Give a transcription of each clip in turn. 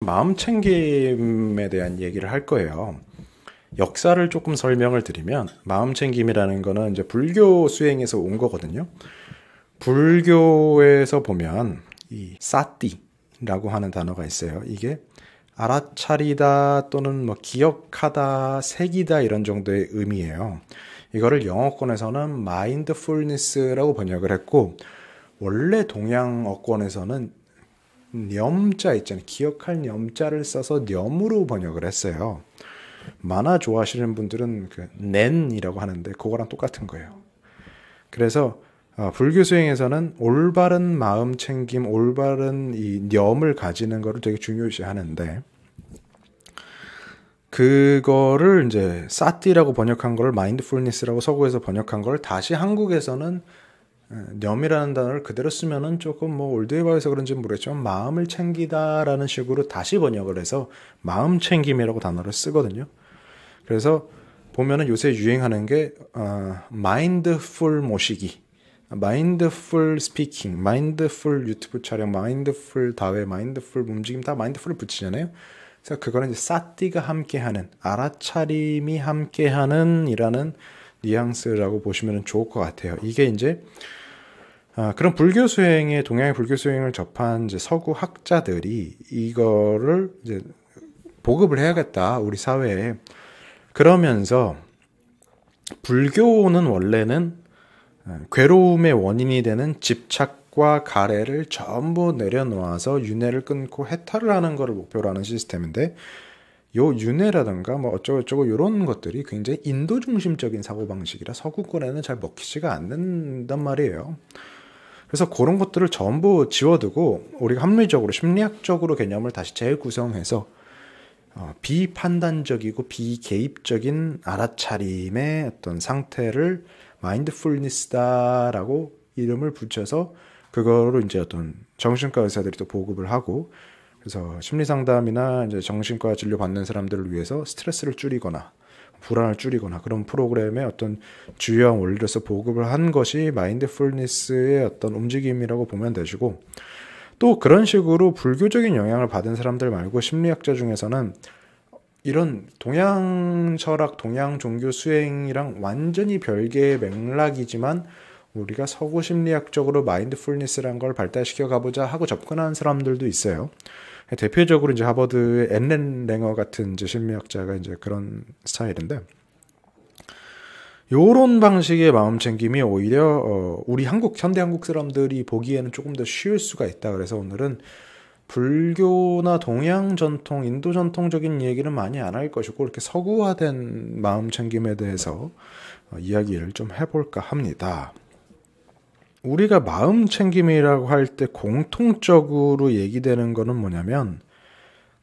마음 챙김에 대한 얘기를 할 거예요. 역사를 조금 설명을 드리면 마음 챙김이라는 거는 이제 불교 수행에서 온 거거든요. 불교에서 보면 이 사띠라고 하는 단어가 있어요. 이게 알아차리다 또는 뭐 기억하다, 새기다 이런 정도의 의미예요. 이거를 영어권에서는 mindfulness라고 번역을 했고 원래 동양어권에서는 념자 있잖아요. 기억할 념자를 써서 념으로 번역을 했어요. 만화 좋아하시는 분들은 그 낸이라고 하는데 그거랑 똑같은 거예요. 그래서 불교 수행에서는 올바른 마음 챙김, 올바른 이 념을 가지는 거를 되게 중요시 하는데 그거를 이제 사티라고 번역한 거를 마인드풀니스라고 서구에서 번역한 걸 다시 한국에서는 념이라는 단어를 그대로 쓰면은 조금 뭐 올드해봐서 그런지 모르겠지만 마음을 챙기다라는 식으로 다시 번역을 해서 마음 챙김이라고 단어를 쓰거든요. 그래서 보면은 요새 유행하는 게 마인드풀 모시기, 마인드풀 스피킹, 마인드풀 유튜브 촬영, 마인드풀 다회, 마인드풀 움직임 다 마인드풀을 붙이잖아요. 그래서 그거는 이제 사띠가 함께하는, 알아차림이 함께하는 이라는 뉘앙스라고 보시면 좋을 것 같아요. 이게 이제 그런 불교 수행에 동양의 불교 수행을 접한 이제 서구 학자들이 이거를 이제 보급을 해야겠다 우리 사회에. 그러면서 불교는 원래는 괴로움의 원인이 되는 집착과 가래를 전부 내려놓아서 윤회를 끊고 해탈을 하는 것을 목표로 하는 시스템인데 요 윤회라든가 뭐 어쩌고저쩌고 이런 것들이 굉장히 인도 중심적인 사고방식이라 서구권에는 잘 먹히지가 않는단 말이에요. 그래서 그런 것들을 전부 지워두고 우리가 합리적으로 심리학적으로 개념을 다시 재구성해서 비판단적이고 비개입적인 알아차림의 어떤 상태를 마인드풀니스다라고 이름을 붙여서 그거로 이제 어떤 정신과 의사들이 또 보급을 하고 그래서 심리상담이나 이제 정신과 진료 받는 사람들을 위해서 스트레스를 줄이거나 불안을 줄이거나 그런 프로그램의 어떤 주요한 원리로서 보급을 한 것이 마인드풀니스의 어떤 움직임이라고 보면 되시고 또 그런 식으로 불교적인 영향을 받은 사람들 말고 심리학자 중에서는 이런 동양 철학, 동양 종교 수행이랑 완전히 별개의 맥락이지만 우리가 서구 심리학적으로 마인드풀니스라는 걸 발달시켜 가보자 하고 접근하는 사람들도 있어요. 대표적으로 이제 하버드의 앤렌 랭어 같은 이제 심리학자가 이제 그런 스타일인데, 요런 방식의 마음 챙김이 오히려 우리 현대 한국 사람들이 보기에는 조금 더 쉬울 수가 있다. 그래서 오늘은 불교나 동양 전통, 인도 전통적인 얘기는 많이 안 할 것이고 이렇게 서구화된 마음 챙김에 대해서 이야기를 좀 해볼까 합니다. 우리가 마음 챙김이라고 할 때 공통적으로 얘기되는 거는 뭐냐면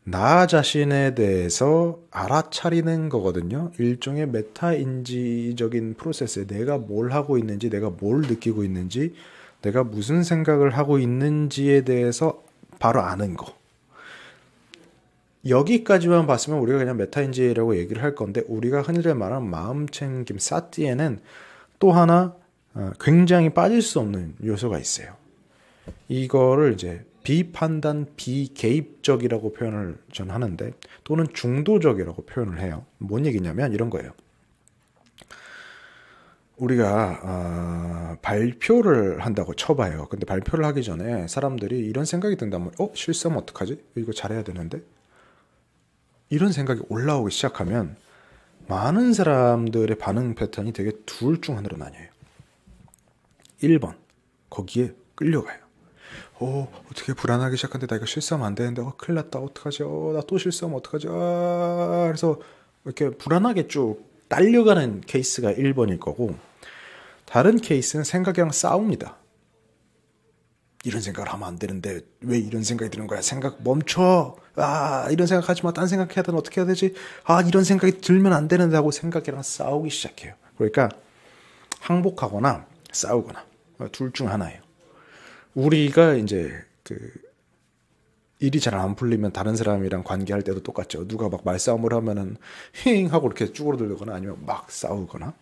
나 자신에 대해서 알아차리는 거거든요. 일종의 메타인지적인 프로세스에 내가 뭘 하고 있는지, 내가 뭘 느끼고 있는지, 내가 무슨 생각을 하고 있는지에 대해서 바로 아는 거. 여기까지만 봤으면 우리가 그냥 메타인지라고 얘기를 할 건데 우리가 흔히들 말하는 마음 챙김, 사띠에는 또 하나 굉장히 빠질 수 없는 요소가 있어요. 이거를 이제 비판단, 비개입적이라고 표현을 전 하는데 또는 중도적이라고 표현을 해요. 뭔 얘기냐면 이런 거예요. 우리가 발표를 한다고 쳐봐요. 근데 발표를 하기 전에 사람들이 이런 생각이 든다면 실수하면 어떡하지? 이거 잘해야 되는데? 이런 생각이 올라오기 시작하면 많은 사람들의 반응 패턴이 되게 둘 중 하나로 나뉘어요. 1번, 거기에 끌려가요. 어떻게 불안하기 시작하는데 나 이거 실수하면 안 되는데 큰일 났다 어떡하지? 나 또 실수하면 어떡하지? 그래서 이렇게 불안하게 쭉 딸려가는 케이스가 1번일 거고 다른 케이스는 생각이랑 싸웁니다. 이런 생각을 하면 안 되는데 왜 이런 생각이 드는 거야? 생각 멈춰. 이런 생각하지 마. 딴 생각해야 되나 어떻게 해야 되지? 이런 생각이 들면 안 되는데 하고 생각이랑 싸우기 시작해요. 그러니까 항복하거나 싸우거나 둘 중 하나예요. 우리가 이제 일이 잘 안 풀리면 다른 사람이랑 관계할 때도 똑같죠. 누가 막 말싸움을 하면은 힝 하고 이렇게 쭈그러들거나 아니면 막 싸우거나.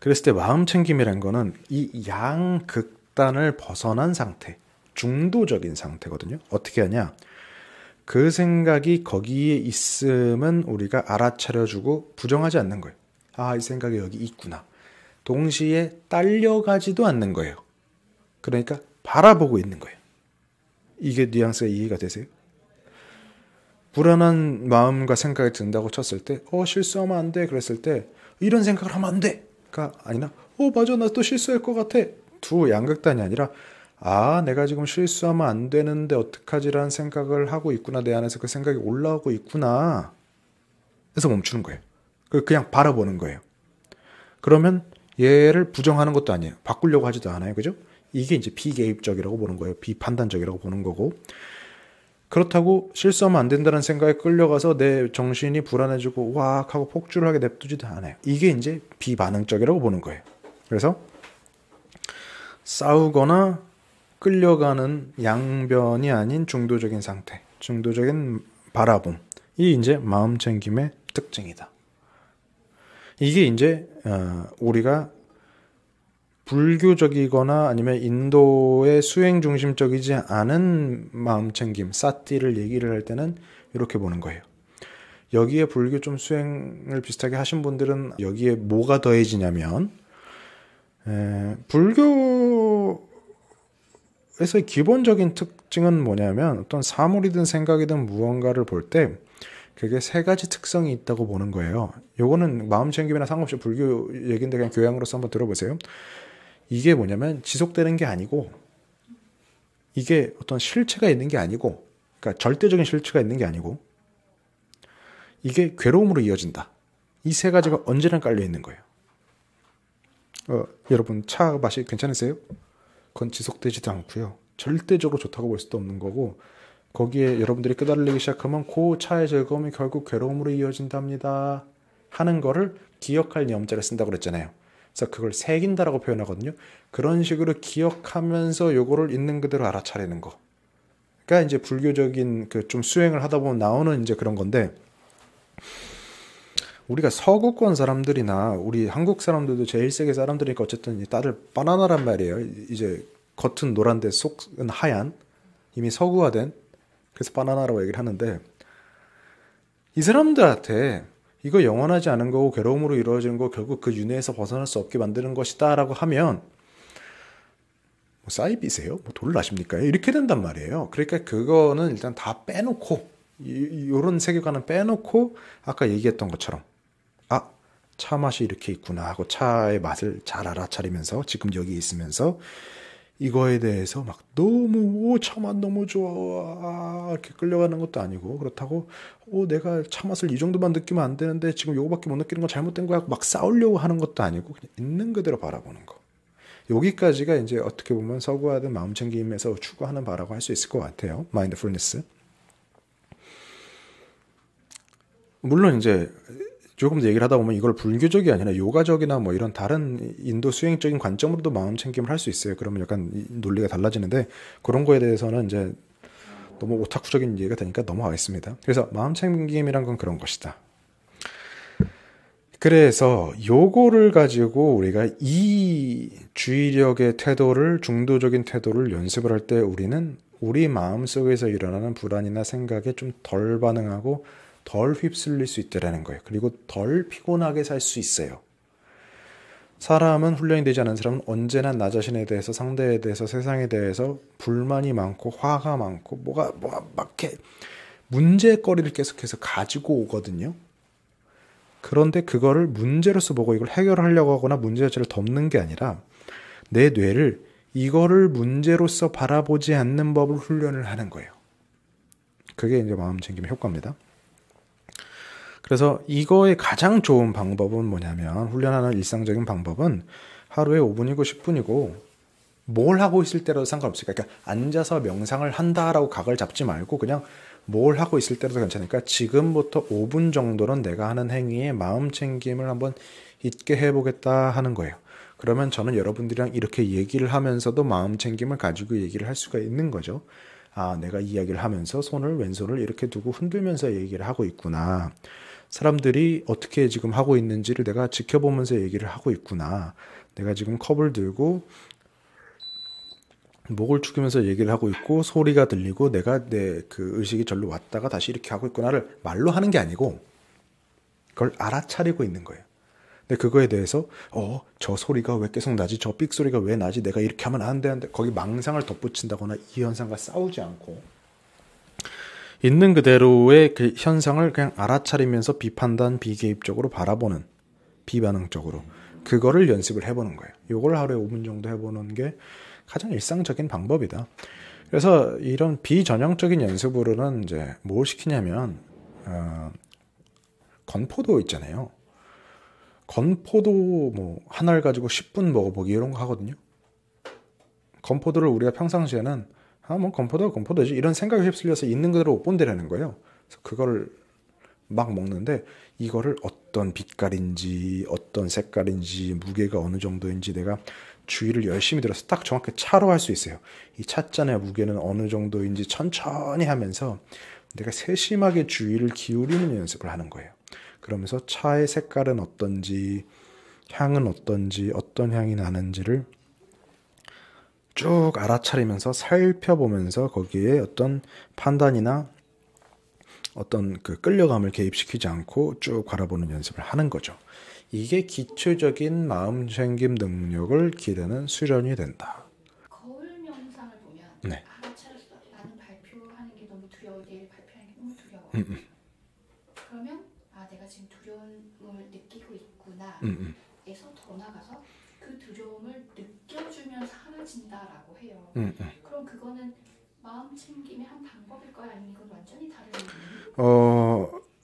그랬을 때 마음 챙김이라는 거는 이 양극단을 벗어난 상태, 중도적인 상태거든요. 어떻게 하냐? 그 생각이 거기에 있음은 우리가 알아차려주고 부정하지 않는 거예요. 아, 이 생각이 여기 있구나. 동시에 딸려가지도 않는 거예요. 그러니까 바라보고 있는 거예요. 이게 뉘앙스가 이해가 되세요? 불안한 마음과 생각이 든다고 쳤을 때 실수하면 안 돼 그랬을 때 이런 생각을 하면 안 돼가 아니라 맞아 나 또 실수할 것 같아. 두 양극단이 아니라 내가 지금 실수하면 안 되는데 어떡하지라는 생각을 하고 있구나. 내 안에서 그 생각이 올라오고 있구나. 해서 멈추는 거예요. 그냥 바라보는 거예요. 그러면 얘를 부정하는 것도 아니에요. 바꾸려고 하지도 않아요. 그죠? 이게 이제 비개입적이라고 보는 거예요. 비판단적이라고 보는 거고. 그렇다고 실수하면 안 된다는 생각에 끌려가서 내 정신이 불안해지고 와악 하고 폭주를 하게 냅두지도 않아요. 이게 이제 비반응적이라고 보는 거예요. 그래서 싸우거나 끌려가는 양변이 아닌 중도적인 상태, 중도적인 바라봄. 이 이제 마음 챙김의 특징이다. 이게 이제 우리가 불교적이거나 아니면 인도의 수행 중심적이지 않은 마음 챙김, 사티를 얘기를 할 때는 이렇게 보는 거예요. 여기에 불교 좀 수행을 비슷하게 하신 분들은 여기에 뭐가 더해지냐면 불교에서의 기본적인 특징은 뭐냐면 어떤 사물이든 생각이든 무언가를 볼 때 그게 세 가지 특성이 있다고 보는 거예요. 요거는 마음 챙김이나 상관없이 불교 얘기인데 그냥 교양으로서 한번 들어보세요. 이게 뭐냐면 지속되는 게 아니고 이게 어떤 실체가 있는 게 아니고 그러니까 절대적인 실체가 있는 게 아니고 이게 괴로움으로 이어진다. 이 세 가지가 언제나 깔려 있는 거예요. 여러분 차 맛이 괜찮으세요? 그건 지속되지도 않고요. 절대적으로 좋다고 볼 수도 없는 거고 거기에 여러분들이 끄달리기 시작하면 그 차의 즐거움이 결국 괴로움으로 이어진답니다. 하는 거를 기억할 염자를 쓴다고 그랬잖아요. 그래서 그걸 새긴다라고 표현하거든요. 그런 식으로 기억하면서 요거를 있는 그대로 알아차리는 거. 그러니까 이제 불교적인 그 좀 수행을 하다 보면 나오는 이제 그런 건데 우리가 서구권 사람들이나 우리 한국 사람들도 제1세계 사람들이니까 어쨌든 다들 바나나란 말이에요. 이제 겉은 노란데 속은 하얀 이미 서구화된 그래서 바나나라고 얘기를 하는데 이 사람들한테 이거 영원하지 않은 거고 괴로움으로 이루어지는 거 결국 그 윤회에서 벗어날 수 없게 만드는 것이다 라고 하면 뭐 사이비세요? 뭐 돌을 아십니까? 이렇게 된단 말이에요. 그러니까 그거는 일단 다 빼놓고 이런 세계관은 빼놓고 아까 얘기했던 것처럼 차 맛이 이렇게 있구나 하고 차의 맛을 잘 알아차리면서 지금 여기 있으면서 이거에 대해서 막 너무 차맛 너무 좋아 이렇게 끌려가는 것도 아니고 그렇다고 내가 차맛을 이 정도만 느끼면 안 되는데 지금 요거밖에 못 느끼는 건 잘못된 거야 막 싸우려고 하는 것도 아니고 그냥 있는 그대로 바라보는 거. 여기까지가 이제 어떻게 보면 서구화된 마음챙김에서 추구하는 바라고 할 수 있을 것 같아요. 마인드풀니스. 물론 이제 조금 더 얘기를 하다 보면 이걸 불교적이 아니라 요가적이나 뭐 이런 다른 인도 수행적인 관점으로도 마음 챙김을 할 수 있어요. 그러면 약간 논리가 달라지는데 그런 거에 대해서는 이제 너무 오타쿠적인 얘기가 되니까 넘어가겠습니다. 그래서 마음 챙김이란 건 그런 것이다. 그래서 요거를 가지고 우리가 이 주의력의 태도를 중도적인 태도를 연습을 할 때 우리는 우리 마음속에서 일어나는 불안이나 생각에 좀 덜 반응하고 덜 휩쓸릴 수 있다는 거예요. 그리고 덜 피곤하게 살 수 있어요. 사람은 훈련이 되지 않은 사람은 언제나 나 자신에 대해서 상대에 대해서 세상에 대해서 불만이 많고 화가 많고 뭐가 막 이렇게 문제거리를 계속해서 가지고 오거든요. 그런데 그거를 문제로서 보고 이걸 해결하려고 하거나 문제 자체를 덮는 게 아니라 내 뇌를 이거를 문제로서 바라보지 않는 법을 훈련을 하는 거예요. 그게 이제 마음 챙김의 효과입니다. 그래서 이거의 가장 좋은 방법은 뭐냐면 훈련하는 일상적인 방법은 하루에 5분이고 10분이고 뭘 하고 있을 때라도 상관없으니까 그러니까 앉아서 명상을 한다라고 각을 잡지 말고 그냥 뭘 하고 있을 때라도 괜찮으니까 지금부터 5분 정도는 내가 하는 행위에 마음 챙김을 한번 있게 해보겠다 하는 거예요. 그러면 저는 여러분들이랑 이렇게 얘기를 하면서도 마음 챙김을 가지고 얘기를 할 수가 있는 거죠. 내가 이야기를 하면서 왼손을 이렇게 두고 흔들면서 얘기를 하고 있구나. 사람들이 어떻게 지금 하고 있는지를 내가 지켜보면서 얘기를 하고 있구나. 내가 지금 컵을 들고 목을 축이면서 얘기를 하고 있고 소리가 들리고 내가 내 그 의식이 절로 왔다가 다시 이렇게 하고 있구나를 말로 하는 게 아니고 그걸 알아차리고 있는 거예요. 근데 그거에 대해서 저 소리가 왜 계속 나지? 저 삑 소리가 왜 나지? 내가 이렇게 하면 안 돼, 안 돼. 거기 망상을 덧붙인다거나 이 현상과 싸우지 않고 있는 그대로의 그 현상을 그냥 알아차리면서 비판단, 비개입적으로 바라보는, 비반응적으로 그거를 연습을 해보는 거예요. 요걸 하루에 5분 정도 해보는 게 가장 일상적인 방법이다. 그래서 이런 비전형적인 연습으로는 이제 뭘 시키냐면 건포도 있잖아요. 건포도 뭐 하나를 가지고 10분 먹어보기 이런 거 하거든요. 건포도를 우리가 평상시에는 뭐 건포도지 이런 생각에 휩쓸려서 있는 그대로 뽐내려는 거예요. 그래서 그거를 막 먹는데 이거를 어떤 빛깔인지 어떤 색깔인지 무게가 어느 정도인지 내가 주의를 열심히 들어서 딱 정확히 차로 할 수 있어요. 이 찻잔의 무게는 어느 정도인지 천천히 하면서 내가 세심하게 주의를 기울이는 연습을 하는 거예요. 그러면서 차의 색깔은 어떤지 향은 어떤지 어떤 향이 나는지를 쭉 알아차리면서 살펴보면서 거기에 어떤 판단이나 어떤 그 끌려감을 개입시키지 않고 쭉 바라보는 연습을 하는 거죠. 이게 기초적인 마음챙김 능력을 기르는 수련이 된다. 거울 명상을 보면 네. 알아차렸어. 나는 발표하는 게 너무 두려워. 내일 발표하는 게 너무 두려워. 그러면 내가 지금 두려움을 느끼고 있구나. 에서 더 나가서 그 두려움을 느껴주면 사라진다라고 해요. 그럼 그거는 마음 챙김의 한 방법일까요? 아니면 이건 완전히 다른 의미?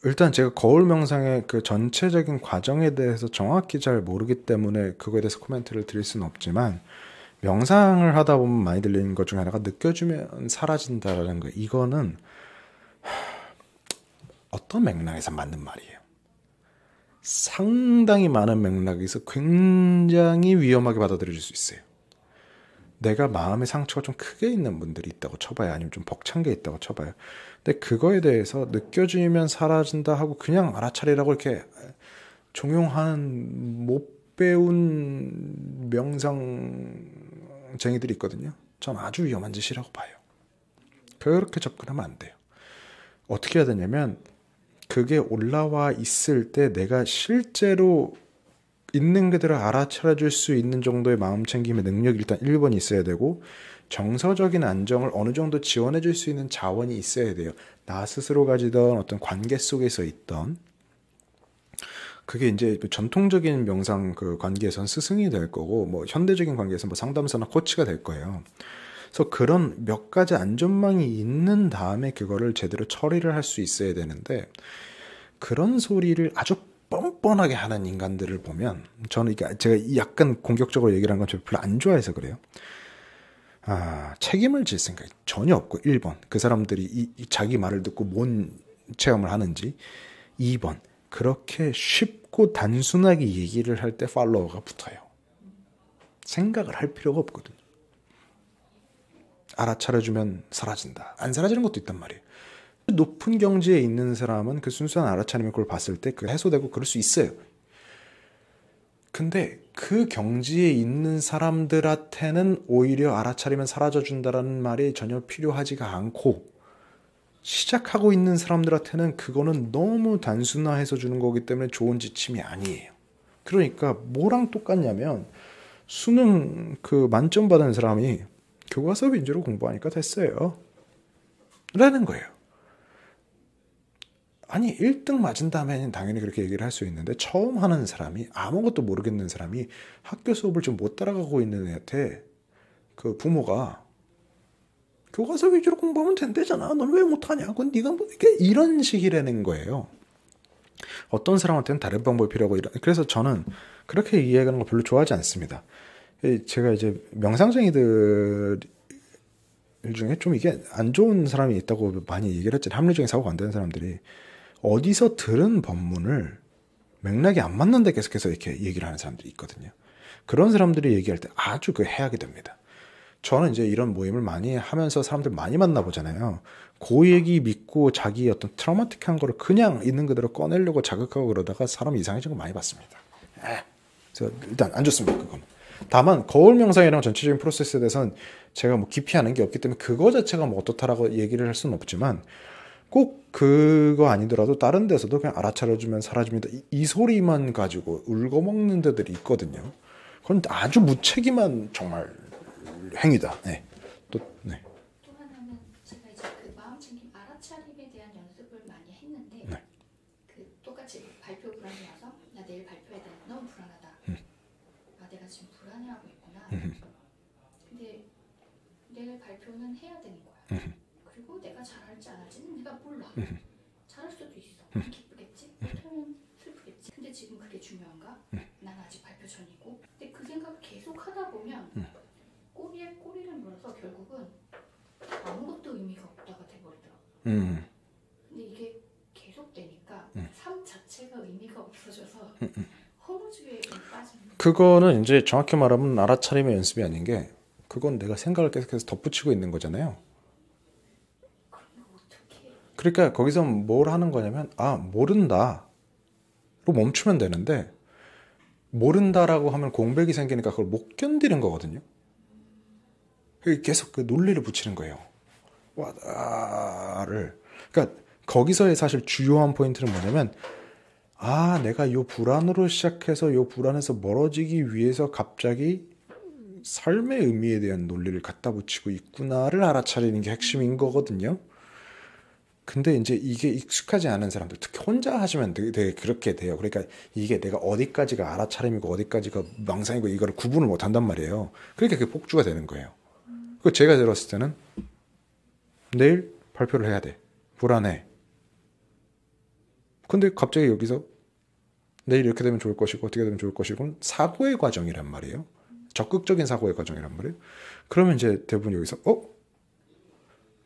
일단 제가 거울 명상의 그 전체적인 과정에 대해서 정확히 잘 모르기 때문에 그거에 대해서 코멘트를 드릴 수는 없지만 명상을 하다 보면 많이 들리는 것 중에 하나가 느껴주면 사라진다라는 거. 이거는 어떤 맥락에서 맞는 말이에요. 상당히 많은 맥락에서 굉장히 위험하게 받아들여질 수 있어요. 내가 마음의 상처가 좀 크게 있는 분들이 있다고 쳐봐요. 아니면 좀 벅찬 게 있다고 쳐봐요. 근데 그거에 대해서 느껴지면 사라진다 하고 그냥 알아차리라고 이렇게 종용하는 못 배운 명상쟁이들이 있거든요. 전 아주 위험한 짓이라고 봐요. 그렇게 접근하면 안 돼요. 어떻게 해야 되냐면 그게 올라와 있을 때 내가 실제로 있는 그대로 알아차려줄 수 있는 정도의 마음챙김의 능력이 일단 1번 있어야 되고 정서적인 안정을 어느 정도 지원해줄 수 있는 자원이 있어야 돼요. 나 스스로 가지던 어떤 관계 속에서 있던 그게 이제 전통적인 명상 그 관계에선 스승이 될 거고 뭐 현대적인 관계에서 뭐 상담사나 코치가 될 거예요. 그래서 그런 몇 가지 안전망이 있는 다음에 그거를 제대로 처리를 할 수 있어야 되는데 그런 소리를 아주 뻔뻔하게 하는 인간들을 보면 저는 이게 제가 약간 공격적으로 얘기를 한 건 저 별로 안 좋아해서 그래요. 책임을 질 생각이 전혀 없고 1번 그 사람들이 이 자기 말을 듣고 뭔 체험을 하는지 2번 그렇게 쉽고 단순하게 얘기를 할 때 팔로워가 붙어요. 생각을 할 필요가 없거든요. 알아차려주면 사라진다. 안 사라지는 것도 있단 말이에요. 높은 경지에 있는 사람은 그 순수한 알아차림을 그걸 봤을 때 그 해소되고 그럴 수 있어요. 근데 그 경지에 있는 사람들한테는 오히려 알아차리면 사라져준다라는 말이 전혀 필요하지가 않고 시작하고 있는 사람들한테는 그거는 너무 단순화해서 주는 거기 때문에 좋은 지침이 아니에요. 그러니까 뭐랑 똑같냐면 수능 그 만점 받은 사람이 교과서 위주로 공부하니까 됐어요. 라는 거예요. 아니 1등 맞은 다음에는 당연히 그렇게 얘기를 할 수 있는데 처음 하는 사람이 아무것도 모르겠는 사람이 학교 수업을 좀 못 따라가고 있는 애한테 그 부모가 교과서 위주로 공부하면 된대잖아. 넌 왜 못하냐? 그건 네가 뭐 이런 식이라는 거예요. 어떤 사람한테는 다른 방법이 필요하고 그래서 저는 그렇게 이해하는 걸 별로 좋아하지 않습니다. 제가 이제 명상쟁이들 중에 좀 이게 안 좋은 사람이 있다고 많이 얘기를 했잖아요. 합리적인 사고가 안 되는 사람들이 어디서 들은 법문을 맥락이 안 맞는데 계속해서 이렇게 얘기를 하는 사람들이 있거든요. 그런 사람들이 얘기할 때 아주 그 해악이 됩니다. 저는 이제 이런 모임을 많이 하면서 사람들 많이 만나보잖아요. 그 얘기 믿고 자기 어떤 트라우마틱한 거를 그냥 있는 그대로 꺼내려고 자극하고 그러다가 사람 이상해진 거 많이 봤습니다. 그래서 일단 안 좋습니다. 그건. 다만 거울 명상이랑 전체적인 프로세스에 대해서는 제가 뭐 깊이 아는 게 없기 때문에 그거 자체가 뭐 어떻다라고 얘기를 할 수는 없지만 꼭 그거 아니더라도 다른 데서도 그냥 알아차려주면 사라집니다. 이 소리만 가지고 울고먹는 데들이 있거든요. 그건 아주 무책임한 정말 행위다. 네. 네. 또 하나는 제가 이제 그 마음챙김 알아차림에 대한 연습을 많이 했는데 네. 그 똑같이 발표 불안이 와서 나 내일 발표해야 돼. 너무 불안하다. 아 내가 지금 불안해하고 있구나. 근데 내일 발표는 해야 되는 거야. 그리고 내가 잘할지 안 할지는 내가 몰라. 잘할 수도 있어. 기쁘겠지? 못하면 슬프겠지. 근데 지금 그게 중요한가? 난 아직 발표 전이고. 근데 그 생각을 계속 하다 보면 꼬리에 꼬리를 물어서 결국은 아무것도 의미가 없다가 돼버리더라고. 근데 이게 계속 되니까 삶 자체가 의미가 없어져서 허무주의에 빠지는 거야. 그거는 이제 정확히 말하면 알아차림의 연습이 아닌 게 그건 내가 생각을 계속해서 덧붙이고 있는 거잖아요. 그러니까 거기서 뭘 하는 거냐면 아 모른다로 멈추면 되는데 모른다라고 하면 공백이 생기니까 그걸 못 견디는 거거든요. 계속 그 논리를 붙이는 거예요. 와다를. 그러니까 거기서의 사실 주요한 포인트는 뭐냐면 아 내가 요 불안으로 시작해서 요 불안에서 멀어지기 위해서 갑자기 삶의 의미에 대한 논리를 갖다 붙이고 있구나를 알아차리는 게 핵심인 거거든요. 근데 이제 이게 익숙하지 않은 사람들, 특히 혼자 하시면 되게 그렇게 돼요. 그러니까 이게 내가 어디까지가 알아차림이고 어디까지가 망상이고 이거를 구분을 못 한단 말이에요. 그러니까 그게 폭주가 되는 거예요. 그 제가 들었을 때는 내일 발표를 해야 돼. 불안해. 근데 갑자기 여기서 내일 이렇게 되면 좋을 것이고 어떻게 되면 좋을 것이고 사고의 과정이란 말이에요. 적극적인 사고의 과정이란 말이에요. 그러면 이제 대부분 여기서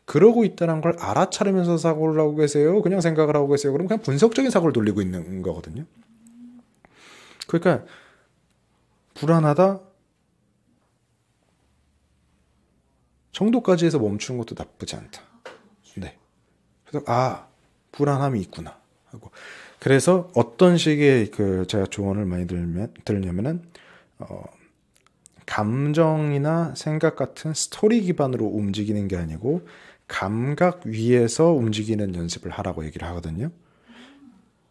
그러고 있다는 걸 알아차리면서 사고를 하고 계세요? 그냥 생각을 하고 계세요? 그럼 그냥 분석적인 사고를 돌리고 있는 거거든요. 그러니까 불안하다 정도까지 해서 멈추는 것도 나쁘지 않다. 네. 그래서 불안함이 있구나 하고 그래서 어떤 식의 그 제가 조언을 많이 들냐면은 감정이나 생각 같은 스토리 기반으로 움직이는 게 아니고 감각 위에서 움직이는 연습을 하라고 얘기를 하거든요.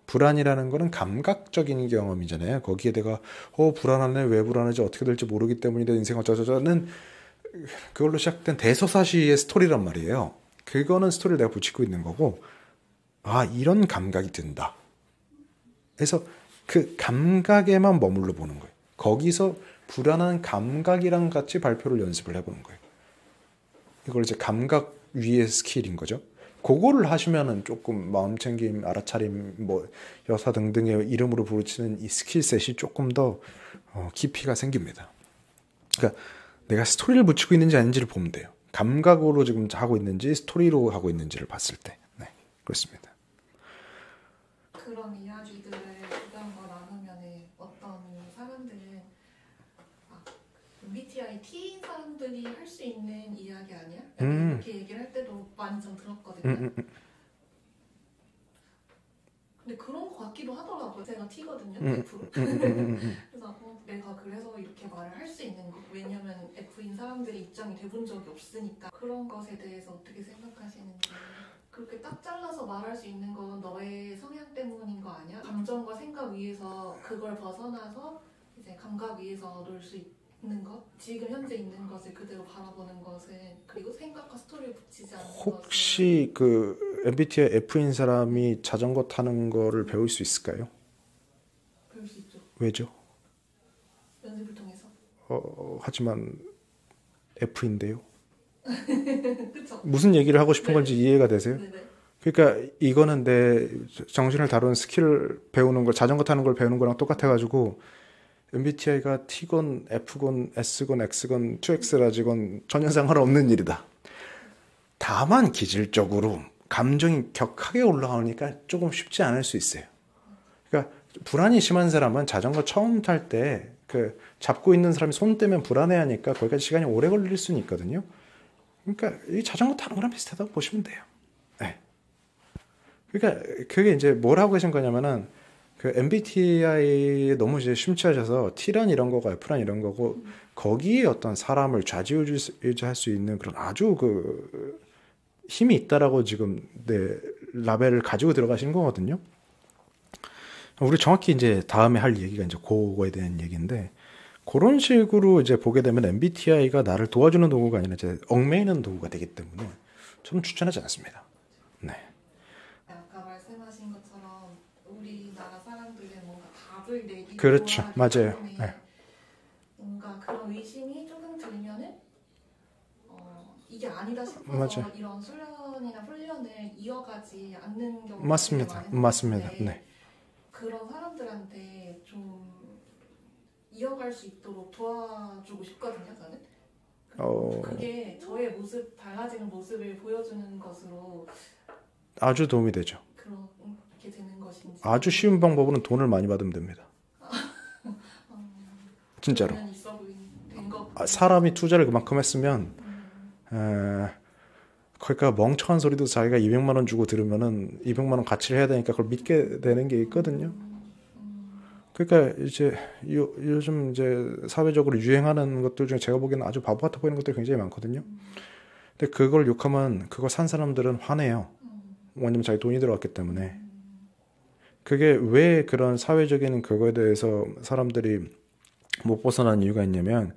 불안이라는 거는 감각적인 경험이잖아요. 거기에 내가 불안하네 왜 불안하지 어떻게 될지 모르기 때문이다 인생 어쩌저쩌는 그걸로 시작된 대서사시의 스토리란 말이에요. 그거는 스토리를 내가 붙이고 있는 거고 이런 감각이 든다. 그래서 그 감각에만 머물러 보는 거예요. 거기서 불안한 감각이랑 같이 발표를 연습을 해보는 거예요. 이걸 이제 감각 위의 스킬인 거죠. 그거를 하시면은 조금 마음챙김, 알아차림, 뭐 여사 등등의 이름으로 부르치는 이 스킬셋이 조금 더 깊이가 생깁니다. 그러니까 내가 스토리를 붙이고 있는지 아닌지를 보면 돼요. 감각으로 지금 하고 있는지 스토리로 하고 있는지를 봤을 때. 네, 그렇습니다. 그런 이야기들을 주변과 나누면 어떤 사람들은 MBTI T인 사람들이 할 수 있는 이야기 아니야? 이렇게 얘기를 할 때도 많이 좀 들었거든요. 근데 그런 것 같기도 하더라고요. 제가 T거든요. F로. 그래서 내가 그래서 이렇게 말을 할 수 있는 거. 왜냐면 F인 사람들의 입장이 돼본 적이 없으니까. 그런 것에 대해서 어떻게 생각하시는지. 그렇게 딱 잘라서 말할 수 있는 건 너의 성향 때문인 거 아니야? 감정과 생각 위에서 그걸 벗어나서 이제 감각 위에서 놀 수 있는 것? 지금 현재 있는 것을 그대로 바라보는 것은 그리고 생각과 스토리를 붙이지 않는 것은 혹시 그 MBTI F인 사람이 자전거 타는 거를 배울 수 있을까요? 배울 수 있죠. 왜죠? 연습을 통해서. 하지만 F인데요. 그쵸? 무슨 얘기를 하고 싶은 건지 이해가 되세요? 네네. 그러니까 이거는 내 정신을 다루는 스킬을 배우는 걸 자전거 타는 걸 배우는 거랑 똑같아가지고 MBTI가 T건 F건 S건 X건 2X라지건 전혀 상관없는 일이다. 다만 기질적으로 감정이 격하게 올라오니까 조금 쉽지 않을 수 있어요. 그러니까 불안이 심한 사람은 자전거 처음 탈 때 그 잡고 있는 사람이 손 떼면 불안해하니까 거기까지 시간이 오래 걸릴 수는 있거든요. 그러니까 이 자전거 타는 거랑 비슷하다고 보시면 돼요. 네. 그러니까 그게 이제 뭘 하고 계신 거냐면은 그 MBTI에 너무 이제 심취하셔서 T란 이런 거고 F란 이런 거고 거기에 어떤 사람을 좌지우지할 수 있는 그런 아주 그 힘이 있다라고 지금 네 라벨을 가지고 들어가시는 거거든요. 우리 정확히 이제 다음에 할 얘기가 이제 그거에 대한 얘기인데, 그런 식으로 이제 보게 되면 MBTI가 나를 도와주는 도구가 아니라 이제 얽매이는 도구가 되기 때문에 저는 추천하지 않습니다. 네. 아까 말씀하신 것처럼 우리나라 사람들은 뭔가 답을 내기 그렇죠. 맞아요. 네. 뭔가 그런 의심이 조금 들면은 이게 아니다 싶어서 맞아요. 이런 수련이나 훈련을 이어가지 않는 경우가 맞습니다. 되게 많은 맞습니다. 것 같은데 네. 그런 사람들한테 좀 이어갈 수 있도록 도와주고 싶거든요, 저는. 그게 저의 모습, 달라지는 모습을 보여주는 것으로 아주 도움이 되죠. 그렇게 되는 것인지. 아주 쉬운 방법으로는 돈을 많이 받으면 됩니다. 진짜로. 있어 보이는 것 사람이 투자를 그만큼 했으면 그러니까 멍청한 소리도 자기가 200만 원 주고 들으면은 200만 원 가치를 해야 되니까 그걸 믿게 되는 게 있거든요. 그러니까 이제 요즘 이제 사회적으로 유행하는 것들 중에 제가 보기에는 아주 바보 같아 보이는 것들이 굉장히 많거든요. 근데 그걸 욕하면 그거 산 사람들은 화내요. 왜냐면 자기 돈이 들어갔기 때문에. 그게 왜 그런 사회적인 그거에 대해서 사람들이 못 벗어난 이유가 있냐면,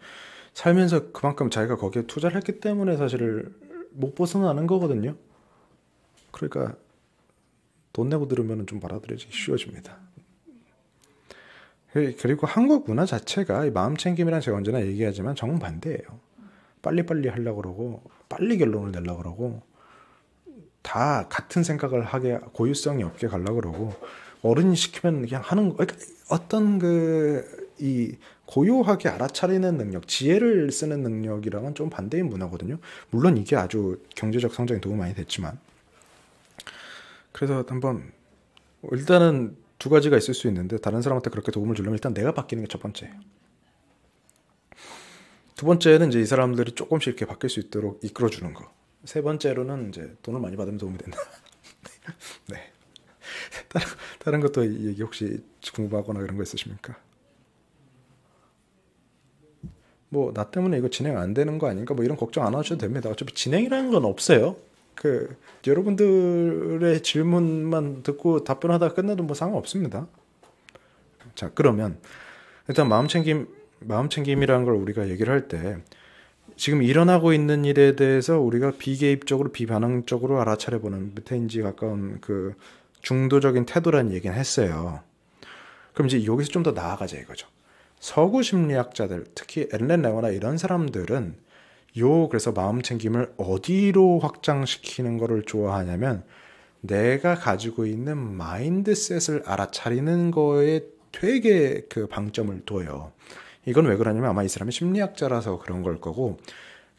살면서 그만큼 자기가 거기에 투자를 했기 때문에 사실 못 벗어나는 거거든요. 그러니까 돈 내고 들으면 좀 받아들여지기 쉬워집니다. 그리고 한국 문화 자체가 마음 챙김이란 제가 언제나 얘기하지만 정반대예요. 빨리빨리 하려고 그러고 빨리 결론을 내려고 그러고 다 같은 생각을 하게, 고유성이 없게 가려고 그러고, 어른이 시키면 그냥 하는 거. 그러니까 어떤 이 고요하게 알아차리는 능력, 지혜를 쓰는 능력이랑은 좀 반대인 문화거든요. 물론 이게 아주 경제적 성장에 도움이 많이 됐지만. 그래서 한번 일단은 두 가지가 있을 수 있는데, 다른 사람한테 그렇게 도움을 주려면 일단 내가 바뀌는 게 첫 번째예요. 두 번째는 이제 이 사람들이 조금씩 이렇게 바뀔 수 있도록 이끌어주는 거. 세 번째로는 이제 돈을 많이 받으면 도움이 된다. 네. 다른 것도 얘기 혹시 궁금하거나 그런 거 있으십니까? 뭐 나 때문에 이거 진행 안 되는 거 아닌가 뭐 이런 걱정 안 하셔도 됩니다. 어차피 진행이라는 건 없어요. 여러분들의 질문만 듣고 답변하다가 끝나도 뭐 상관없습니다. 자, 그러면 일단 마음챙김이라는 걸 우리가 얘기를 할 때, 지금 일어나고 있는 일에 대해서 우리가 비개입적으로 비반응적으로 알아차려보는 메테인지 가까운 그 중도적인 태도라는 얘기는 했어요. 그럼 이제 여기서 좀 더 나아가자 이거죠. 서구 심리학자들, 특히 엘렌 레거나 이런 사람들은 그래서 마음챙김을 어디로 확장시키는 거를 좋아하냐면, 내가 가지고 있는 마인드셋을 알아차리는 거에 되게 그 방점을 둬요. 이건 왜 그러냐면 아마 이 사람이 심리학자라서 그런 걸 거고,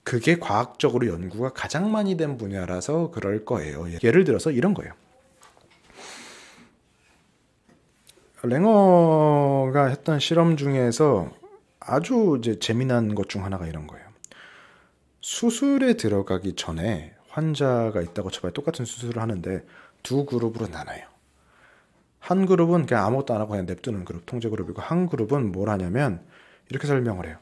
그게 과학적으로 연구가 가장 많이 된 분야라서 그럴 거예요. 예를 들어서 이런 거예요. 랭어가 했던 실험 중에서 아주 이제 재미난 것 중 하나가 이런 거예요. 수술에 들어가기 전에 환자가 있다고 쳐봐요. 똑같은 수술을 하는데 두 그룹으로 나눠요. 한 그룹은 그냥 아무것도 안 하고 그냥 냅두는 그룹, 통제 그룹이고, 한 그룹은 뭘 하냐면 이렇게 설명을 해요.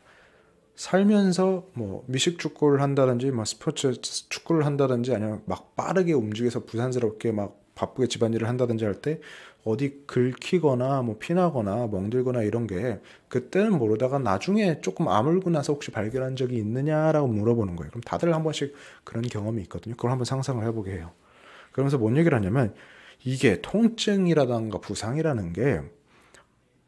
살면서 뭐 미식축구를 한다든지 뭐 스포츠 축구를 한다든지, 아니면 막 빠르게 움직여서 부산스럽게 막 바쁘게 집안일을 한다든지 할 때 어디 긁히거나 뭐 피나거나 멍들거나 이런 게 그때는 모르다가 나중에 조금 아물고 나서 혹시 발견한 적이 있느냐라고 물어보는 거예요. 그럼 다들 한 번씩 그런 경험이 있거든요. 그걸 한번 상상을 해보게 해요. 그러면서 뭔 얘기를 하냐면, 이게 통증이라든가 부상이라는 게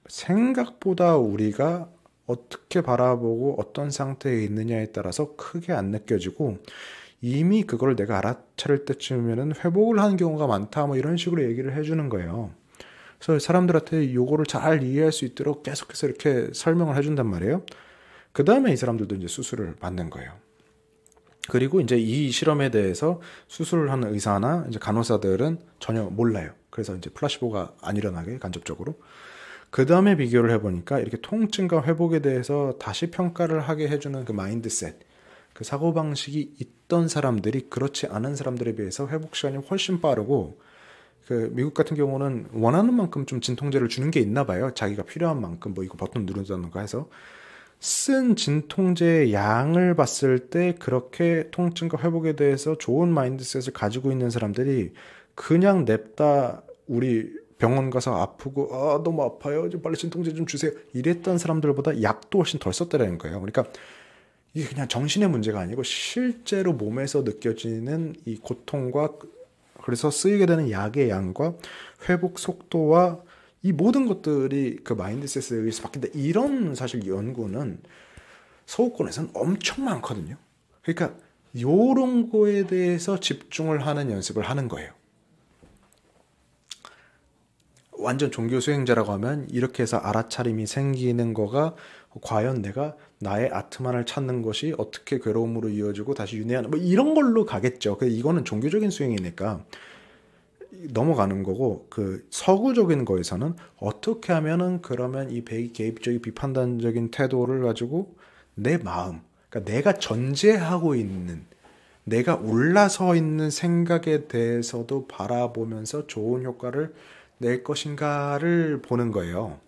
생각보다 우리가 어떻게 바라보고 어떤 상태에 있느냐에 따라서 크게 안 느껴지고, 이미 그걸 내가 알아차릴 때쯤이면 회복을 하는 경우가 많다, 뭐 이런 식으로 얘기를 해주는 거예요. 그래서 사람들한테 요거를 잘 이해할 수 있도록 계속해서 이렇게 설명을 해준단 말이에요. 그 다음에 이 사람들도 이제 수술을 받는 거예요. 그리고 이제 이 실험에 대해서 수술을 하는 의사나 이제 간호사들은 전혀 몰라요. 그래서 이제 플라시보가 안 일어나게 간접적으로. 그 다음에 비교를 해보니까 이렇게 통증과 회복에 대해서 다시 평가를 하게 해주는 그 마인드셋, 그 사고방식이 있던 사람들이 그렇지 않은 사람들에 비해서 회복 시간이 훨씬 빠르고, 그 미국 같은 경우는 원하는 만큼 좀 진통제를 주는 게 있나 봐요. 자기가 필요한 만큼 뭐 이거 버튼 누른다든가 해서. 쓴 진통제의 양을 봤을 때 그렇게 통증과 회복에 대해서 좋은 마인드셋을 가지고 있는 사람들이 그냥 냅다 우리 병원 가서 아프고 너무 아파요. 좀 빨리 진통제 좀 주세요. 이랬던 사람들보다 약도 훨씬 덜 썼다는 거예요. 그러니까 이게 그냥 정신의 문제가 아니고 실제로 몸에서 느껴지는 이 고통과 그래서 쓰이게 되는 약의 양과 회복 속도와 이 모든 것들이 그 마인드셋에 의해서 바뀐다. 이런 사실 연구는 서구권에서는 엄청 많거든요. 그러니까 요런 거에 대해서 집중을 하는 연습을 하는 거예요. 완전 종교 수행자라고 하면 이렇게 해서 알아차림이 생기는 거가 과연 내가 나의 아트만을 찾는 것이 어떻게 괴로움으로 이어지고 다시 윤회하는 뭐 이런 걸로 가겠죠. 이거는 종교적인 수행이니까 넘어가는 거고 그 서구적인 거에서는 어떻게 하면은 그러면 이 개입적인 비판단적인 태도를 가지고 내 마음, 그러니까 내가 전제하고 있는 내가 올라서 있는 생각에 대해서도 바라보면서 좋은 효과를 낼 것인가를 보는 거예요.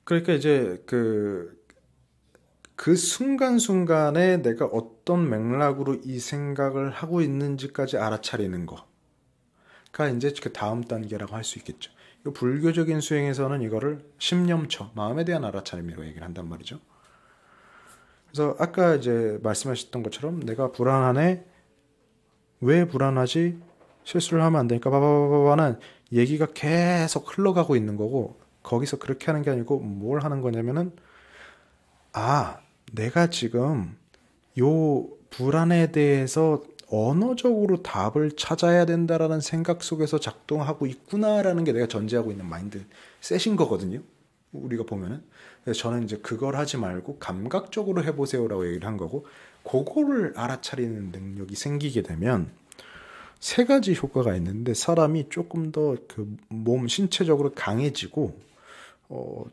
그러니까 이제 그 순간순간에 내가 어떤 맥락으로 이 생각을 하고 있는지까지 알아차리는 거가 이제 그 다음 단계라고 할 수 있겠죠. 불교적인 수행에서는 이거를 심념처, 마음에 대한 알아차림이라고 얘기를 한단 말이죠. 그래서 아까 이제 말씀하셨던 것처럼 내가 불안하네, 왜 불안하지? 실수를 하면 안 되니까 바바바바바는 얘기가 계속 흘러가고 있는 거고 거기서 그렇게 하는 게 아니고 뭘 하는 거냐면은 내가 지금 요 불안에 대해서 언어적으로 답을 찾아야 된다라는 생각 속에서 작동하고 있구나라는 게 내가 전제하고 있는 마인드 셋인 거거든요. 우리가 보면은. 그래서 저는 이제 그걸 하지 말고 감각적으로 해보세요라고 얘기를 한 거고 그거를 알아차리는 능력이 생기게 되면 세 가지 효과가 있는데 사람이 조금 더 그 몸 신체적으로 강해지고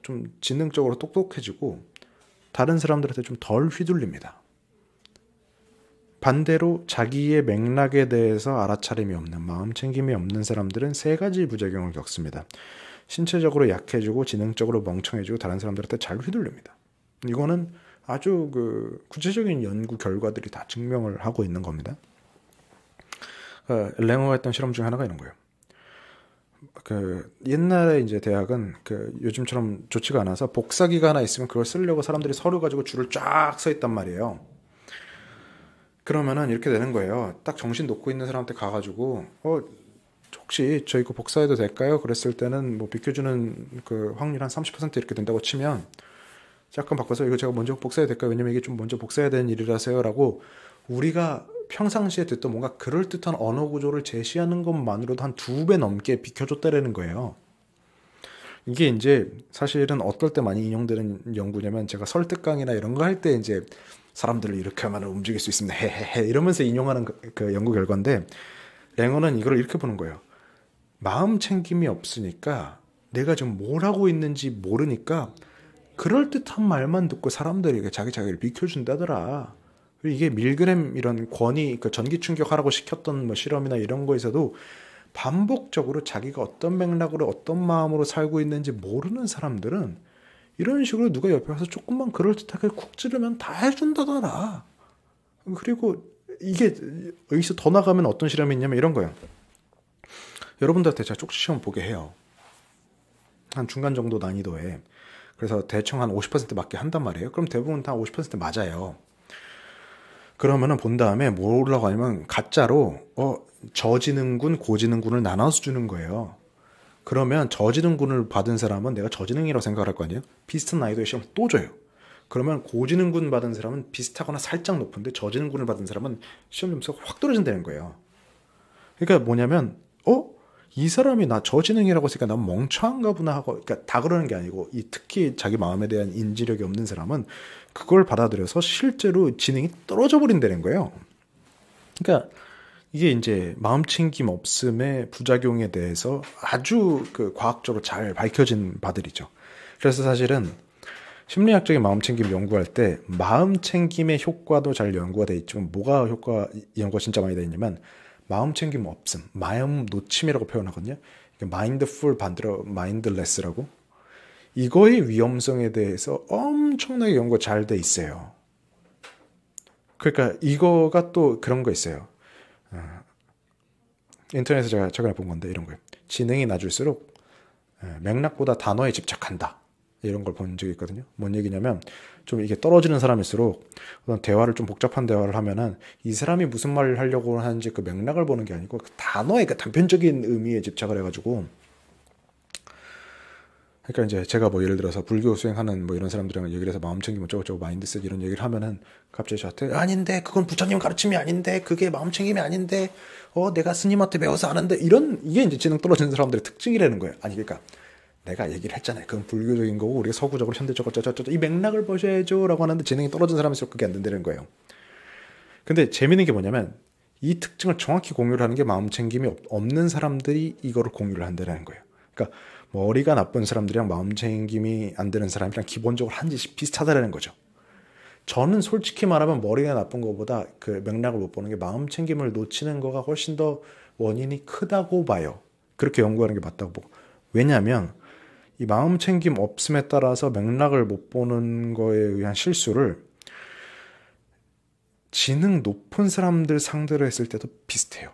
좀 지능적으로 똑똑해지고 다른 사람들한테 좀 덜 휘둘립니다. 반대로 자기의 맥락에 대해서 알아차림이 없는 마음 챙김이 없는 사람들은 세 가지 부작용을 겪습니다. 신체적으로 약해지고 지능적으로 멍청해지고 다른 사람들한테 잘 휘둘립니다. 이거는 아주 그 구체적인 연구 결과들이 다 증명을 하고 있는 겁니다. 랭어가 했던 실험 중에 하나가 이런 거예요. 그 옛날에 이제 대학은 그 요즘처럼 좋지가 않아서 복사기가 하나 있으면 그걸 쓰려고 사람들이 서류 가지고 줄을 쫙 서 있단 말이에요. 그러면은 이렇게 되는 거예요. 딱 정신 놓고 있는 사람한테 가가지고 혹시 저 이거 복사해도 될까요? 그랬을 때는 뭐 비켜주는 그 확률 한 30% 이렇게 된다고 치면 잠깐 바꿔서 이거 제가 먼저 복사해도 될까요? 왜냐면 이게 좀 먼저 복사해야 되는 일이라서요라고 우리가 평상시에 듣던 뭔가 그럴듯한 언어 구조를 제시하는 것만으로도 한 2배 넘게 비켜줬다라는 거예요. 이게 이제 사실은 어떨 때 많이 인용되는 연구냐면 제가 설득 강의나 이런 거 할 때 이제 사람들을 이렇게 하면 움직일 수 있습니다. 헤헤헤 이러면서 인용하는 그 연구 결과인데 랭어는 이걸 이렇게 보는 거예요. 마음 챙김이 없으니까 내가 지금 뭘 하고 있는지 모르니까 그럴듯한 말만 듣고 사람들이 자기를 비켜준다더라. 이게 밀그램 이런 권위, 그 전기 충격하라고 시켰던 뭐 실험이나 이런 거에서도 반복적으로 자기가 어떤 맥락으로 어떤 마음으로 살고 있는지 모르는 사람들은 이런 식으로 누가 옆에 와서 조금만 그럴듯하게 쿡 찌르면 다 해준다더라. 그리고 이게 여기서 더 나가면 어떤 실험이 있냐면 이런 거예요. 여러분들한테 제가 쪽지 시험 보게 해요. 한 중간 정도 난이도에. 그래서 대충 한 50% 맞게 한단 말이에요. 그럼 대부분 다 50% 맞아요. 그러면은 본 다음에 뭐라고 하냐면 가짜로 저지능군, 고지능군을 나눠서 주는 거예요. 그러면 저지능군을 받은 사람은 내가 저지능이라고 생각할 거 아니에요? 비슷한 난이도의 시험을 또 줘요. 그러면 고지능군 받은 사람은 비슷하거나 살짝 높은데 저지능군을 받은 사람은 시험 점수가 확 떨어진다는 거예요. 그러니까 뭐냐면 이 사람이 나 저지능이라고 했으니까 난 멍청한가 보나 하고, 그러니까 다 그러는 게 아니고 특히 자기 마음에 대한 인지력이 없는 사람은 그걸 받아들여서 실제로 지능이 떨어져 버린다는 거예요. 그러니까 이게 이제 마음챙김 없음의 부작용에 대해서 아주 그 과학적으로 잘 밝혀진 바들이죠. 그래서 사실은 심리학적인 마음챙김 연구할 때 마음챙김의 효과도 잘 연구가 돼 있지만 뭐가 연구가 진짜 많이 돼 있냐면 마음챙김 없음, 마음 놓침이라고 표현하거든요. 마인드풀 반대로 마인드레스라고. 이거의 위험성에 대해서 엄청나게 연구가 잘 돼 있어요. 그러니까 이거가 또 그런 거 있어요. 인터넷에서 제가 최근에 본 건데 이런 거예요. 지능이 낮을수록 맥락보다 단어에 집착한다. 이런 걸 본 적이 있거든요. 뭔 얘기냐면 좀 이게 떨어지는 사람일수록 어떤 대화를 좀 복잡한 대화를 하면은 이 사람이 무슨 말을 하려고 하는지 그 맥락을 보는 게 아니고 그 단어의 그 단편적인 의미에 집착을 해가지고 그러니까 이제 제가 뭐 예를 들어서 불교 수행하는 뭐 이런 사람들이랑 얘기를 해서 마음 챙기면 저거 마인드셋 이런 얘기를 하면은 갑자기 저한테 아닌데 그건 부처님 가르침이 아닌데 그게 마음 챙김이 아닌데 내가 스님한테 배워서 아는데 이런 이게 이제 지능 떨어지는 사람들의 특징이라는 거예요. 아니 그러니까 내가 얘기를 했잖아요. 그건 불교적인 거고 우리가 서구적으로 현대적으로 이 맥락을 보셔야죠라고 하는데 지능이 떨어진 사람일수록 그게 안 된다는 거예요. 근데 재밌는 게 뭐냐면 이 특징을 정확히 공유를 하는 게 마음 챙김이 없는 사람들이 이거를 공유를 한다는 거예요. 그러니까 머리가 나쁜 사람들이랑 마음 챙김이 안 되는 사람이랑 기본적으로 한 짓이 비슷하다는 거죠. 저는 솔직히 말하면 머리가 나쁜 것보다 그 맥락을 못 보는 게 마음 챙김을 놓치는 거가 훨씬 더 원인이 크다고 봐요. 그렇게 연구하는 게 맞다고 보고. 왜냐하면 이 마음 챙김 없음에 따라서 맥락을 못 보는 거에 의한 실수를 지능 높은 사람들 상대로 했을 때도 비슷해요.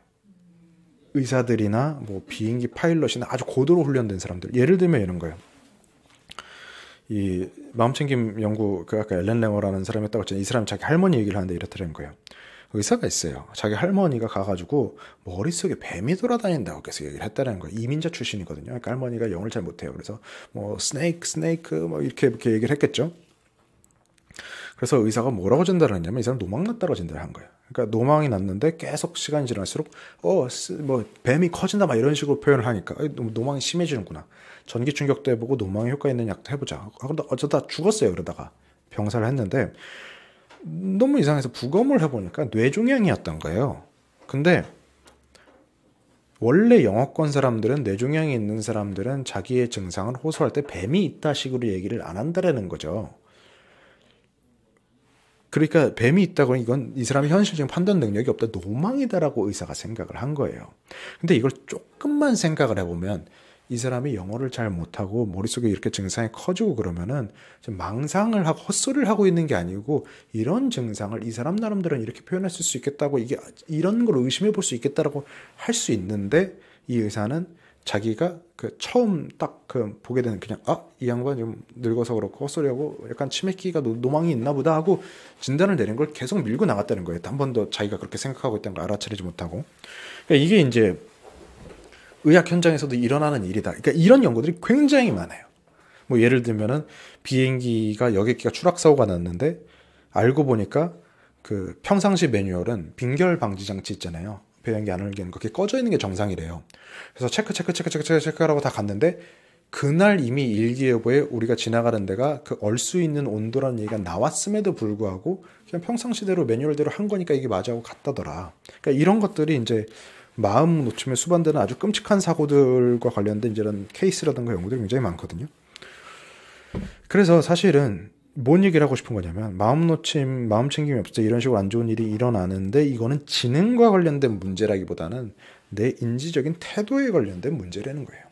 의사들이나 뭐 비행기 파일럿이나 아주 고도로 훈련된 사람들. 예를 들면 이런 거예요. 이 마음챙김 연구 그 아까 엘렌 레머라는 사람이 했다고 했잖아요. 이 사람이 자기 할머니 얘기를 하는데 이렇다는 거예요. 의사가 있어요. 자기 할머니가 가가지고 머릿속에 뱀이 돌아다닌다고 계속 얘기를 했다는 거예요. 이민자 출신이거든요. 그러니까 할머니가 영어를 잘 못해요. 그래서 뭐 스네이크 뭐 이렇게 얘기를 했겠죠. 그래서 의사가 뭐라고 전달을 했냐면 이 사람 노망 났다고 전달을 한 거예요. 그러니까 노망이 났는데 계속 시간이 지날수록 뭐 뱀이 커진다 막 이런 식으로 표현을 하니까 노망이 심해지는구나. 전기 충격도 해보고 노망에 효과 있는 약도 해보자. 그러다 어쩌다 죽었어요. 그러다가 병사를 했는데 너무 이상해서 부검을 해보니까 뇌종양이었던 거예요. 근데 원래 영어권 사람들은 뇌종양이 있는 사람들은 자기의 증상을 호소할 때 뱀이 있다 식으로 얘기를 안 한다라는 거죠. 그러니까 뱀이 있다고 이건 이 사람이 현실적인 판단 능력이 없다, 노망이다라고 의사가 생각을 한 거예요. 근데 이걸 조금만 생각을 해보면 이 사람이 영어를 잘 못하고 머릿속에 이렇게 증상이 커지고 그러면은 좀 망상을 하고 헛소리를 하고 있는 게 아니고 이런 증상을 이 사람 나름대로는 이렇게 표현했을 수 있겠다고 이게 이런 걸 의심해 볼 수 있겠다라고 할 수 있는데 이 의사는 자기가 그 처음 딱 그 보게 되는 그냥 이 양반 좀 늙어서 그렇고 헛소리하고 약간 치매기가 노망이 있나 보다 하고 진단을 내린 걸 계속 밀고 나갔다는 거예요. 한 번도 자기가 그렇게 생각하고 있다는 걸 알아차리지 못하고. 그러니까 이게 이제 의학 현장에서도 일어나는 일이다. 그러니까 이런 연구들이 굉장히 많아요. 뭐 예를 들면은 비행기가 여객기가 추락 사고가 났는데 알고 보니까 그 평상시 매뉴얼은 빈결 방지 장치 있잖아요. 배양기 안 흘리는 거 그게 꺼져 있는 게 정상이래요. 그래서 체크하라고 다 갔는데 그날 이미 일기예보에 우리가 지나가는 데가 그 얼 수 있는 온도라는 얘기가 나왔음에도 불구하고 그냥 평상시대로 매뉴얼대로 한 거니까 이게 맞아고 갔다더라. 그러니까 이런 것들이 이제 마음 놓치면 수반되는 아주 끔찍한 사고들과 관련된 이런 케이스라든가 연구들이 굉장히 많거든요. 그래서 사실은 뭔 얘기를 하고 싶은 거냐면 마음 놓침, 마음 챙김이 없을 때 이런 식으로 안 좋은 일이 일어나는데 이거는 지능과 관련된 문제라기보다는 내 인지적인 태도에 관련된 문제라는 거예요.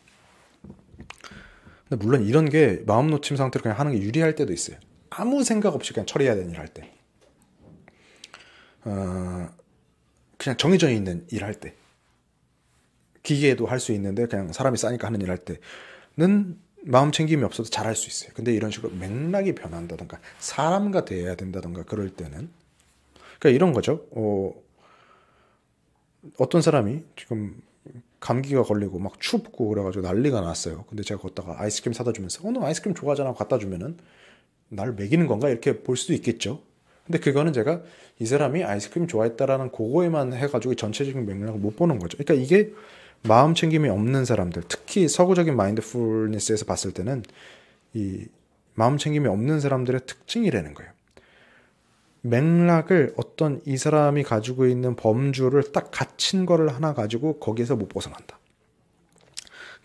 근데 물론 이런 게 마음 놓침 상태로 그냥 하는 게 유리할 때도 있어요. 아무 생각 없이 그냥 처리해야 되는 일 할 때. 그냥 정해져 있는 일 할 때. 기계에도 할 수 있는데 그냥 사람이 싸니까 하는 일 할 때는 마음 챙김이 없어도 잘할 수 있어요. 근데 이런 식으로 맥락이 변한다던가 사람과 대해야 된다던가 그럴 때는 그러니까 이런 거죠. 어떤 사람이 지금 감기가 걸리고 막 춥고 그래가지고 난리가 났어요. 근데 제가 걷다가 아이스크림 사다 주면서 너 아이스크림 좋아하잖아 갖다 주면은 날 먹이는 건가 이렇게 볼 수도 있겠죠. 근데 그거는 제가 이 사람이 아이스크림 좋아했다라는 그거에만 해가지고 전체적인 맥락을 못 보는 거죠. 그러니까 이게 마음 챙김이 없는 사람들, 특히 서구적인 마인드풀니스에서 봤을 때는 이 마음 챙김이 없는 사람들의 특징이라는 거예요. 맥락을 어떤 이 사람이 가지고 있는 범주를 딱 갇힌 거를 하나 가지고 거기에서 못 벗어난다.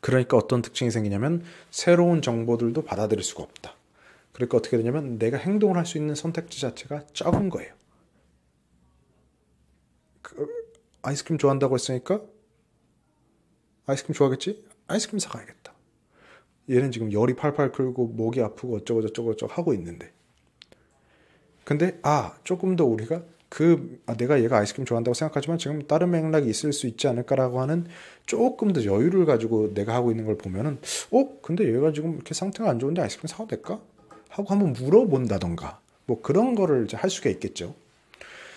그러니까 어떤 특징이 생기냐면 새로운 정보들도 받아들일 수가 없다. 그러니까 어떻게 되냐면 내가 행동을 할 수 있는 선택지 자체가 적은 거예요. 아이스크림 좋아한다고 했으니까 아이스크림 좋아하겠지? 아이스크림 사가야겠다. 얘는 지금 열이 팔팔 끓고 목이 아프고 어쩌고 저쩌고 하고 있는데, 근데 조금 더 우리가 내가 얘가 아이스크림 좋아한다고 생각하지만 지금 다른 맥락이 있을 수 있지 않을까라고 하는 조금 더 여유를 가지고 내가 하고 있는 걸 보면은 근데 얘가 지금 이렇게 상태가 안 좋은데 아이스크림 사도 될까? 하고 한번 물어본다던가 뭐 그런 거를 이제 할 수가 있겠죠.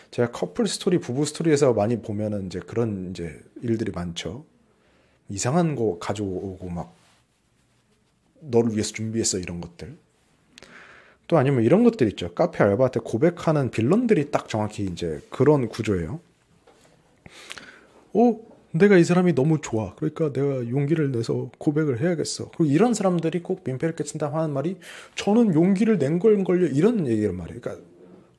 제가 커플 스토리, 부부 스토리에서 많이 보면은 이제 그런 이제 일들이 많죠. 이상한 거 가져오고 막 너를 위해서 준비했어 이런 것들. 또 아니면 이런 것들 있죠. 카페 알바한테 고백하는 빌런들이 딱 정확히 이제 그런 구조예요. 내가 이 사람이 너무 좋아. 그러니까 내가 용기를 내서 고백을 해야겠어. 그리고 이런 사람들이 꼭 민폐를 끼친다 하는 말이 저는 용기를 낸 걸걸요. 이런 얘기란 말이에요. 그러니까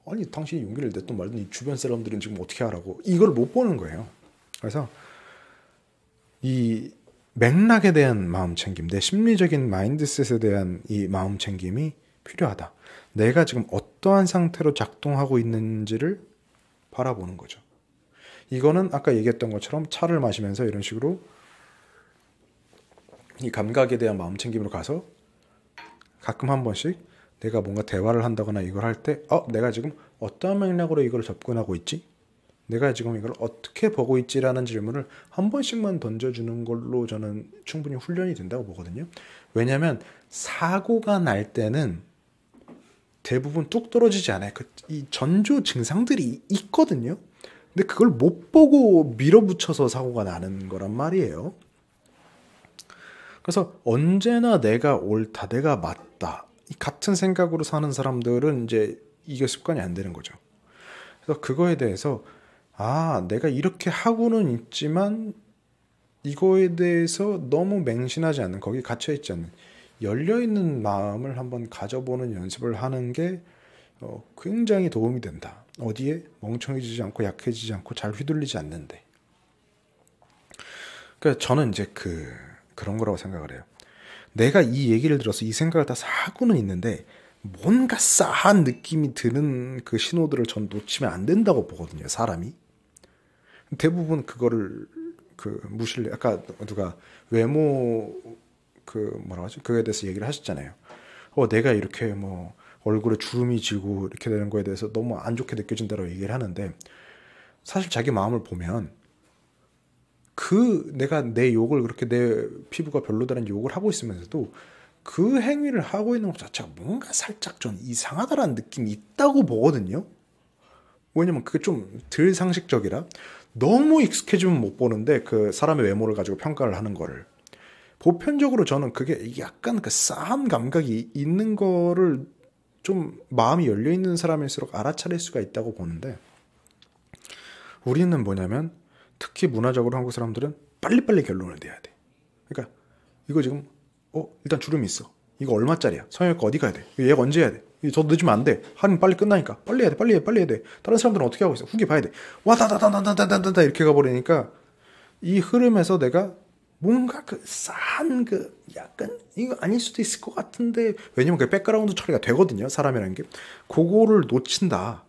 아니 당신이 용기를 냈든 말든 이 주변 사람들은 지금 어떻게 하라고 이걸 못 보는 거예요. 그래서 이 맥락에 대한 마음 챙김, 내 심리적인 마인드셋에 대한 이 마음 챙김이 필요하다. 내가 지금 어떠한 상태로 작동하고 있는지를 바라보는 거죠. 이거는 아까 얘기했던 것처럼 차를 마시면서 이런 식으로 이 감각에 대한 마음 챙김으로 가서 가끔 한 번씩 내가 뭔가 대화를 한다거나 이걸 할 때 내가 지금 어떠한 맥락으로 이걸 접근하고 있지? 내가 지금 이걸 어떻게 보고 있지라는 질문을 한 번씩만 던져주는 걸로 저는 충분히 훈련이 된다고 보거든요. 왜냐하면 사고가 날 때는 대부분 뚝 떨어지지 않아요. 이 전조 증상들이 있거든요. 근데 그걸 못 보고 밀어붙여서 사고가 나는 거란 말이에요. 그래서 언제나 내가 옳다, 내가 맞다, 이 같은 생각으로 사는 사람들은 이제 이게 습관이 안 되는 거죠. 그래서 그거에 대해서 내가 이렇게 하고는 있지만 이거에 대해서 너무 맹신하지 않는, 거기 갇혀있지 않는 열려있는 마음을 한번 가져보는 연습을 하는 게 굉장히 도움이 된다. 어디에 멍청해지지 않고 약해지지 않고 잘 휘둘리지 않는데. 그러니까 저는 이제 그런 거라고 생각을 해요. 내가 이 얘기를 들어서 이 생각을 다 사고는 있는데 뭔가 싸한 느낌이 드는 그 신호들을 전 놓치면 안 된다고 보거든요. 사람이 대부분 그거를 무시를. 아까 누가 외모 뭐라고 하지? 그거에 대해서 얘기를 하셨잖아요. 내가 이렇게 뭐 얼굴에 주름이 지고 이렇게 되는 거에 대해서 너무 안 좋게 느껴진다고 얘기를 하는데, 사실 자기 마음을 보면 내가 내 욕을 그렇게 내 피부가 별로다는 욕을 하고 있으면서도 그 행위를 하고 있는 것 자체가 뭔가 살짝 좀 이상하다라는 느낌이 있다고 보거든요. 왜냐면 그게 좀 덜 상식적이라 너무 익숙해지면 못 보는데 그 사람의 외모를 가지고 평가를 하는 거를 보편적으로 저는 그게 약간 싸한 감각이 있는 거를 좀 마음이 열려있는 사람일수록 알아차릴 수가 있다고 보는데, 우리는 뭐냐면 특히 문화적으로 한국 사람들은 빨리빨리 결론을 내야 돼. 그러니까 이거 지금 일단 주름이 있어. 이거 얼마짜리야? 성형외과 어디 가야 돼? 얘가 언제 해야 돼? 저 늦으면 안 돼. 할인 빨리 끝나니까. 빨리 해야 돼. 빨리 해야 돼. 다른 사람들은 어떻게 하고 있어? 후기 봐야 돼. 와다다다다다다다 이렇게 가버리니까 이 흐름에서 내가 뭔가 싸한 약간 이거 아닐 수도 있을 것 같은데, 왜냐면 그 백그라운드 처리가 되거든요. 사람이라는 게. 그거를 놓친다.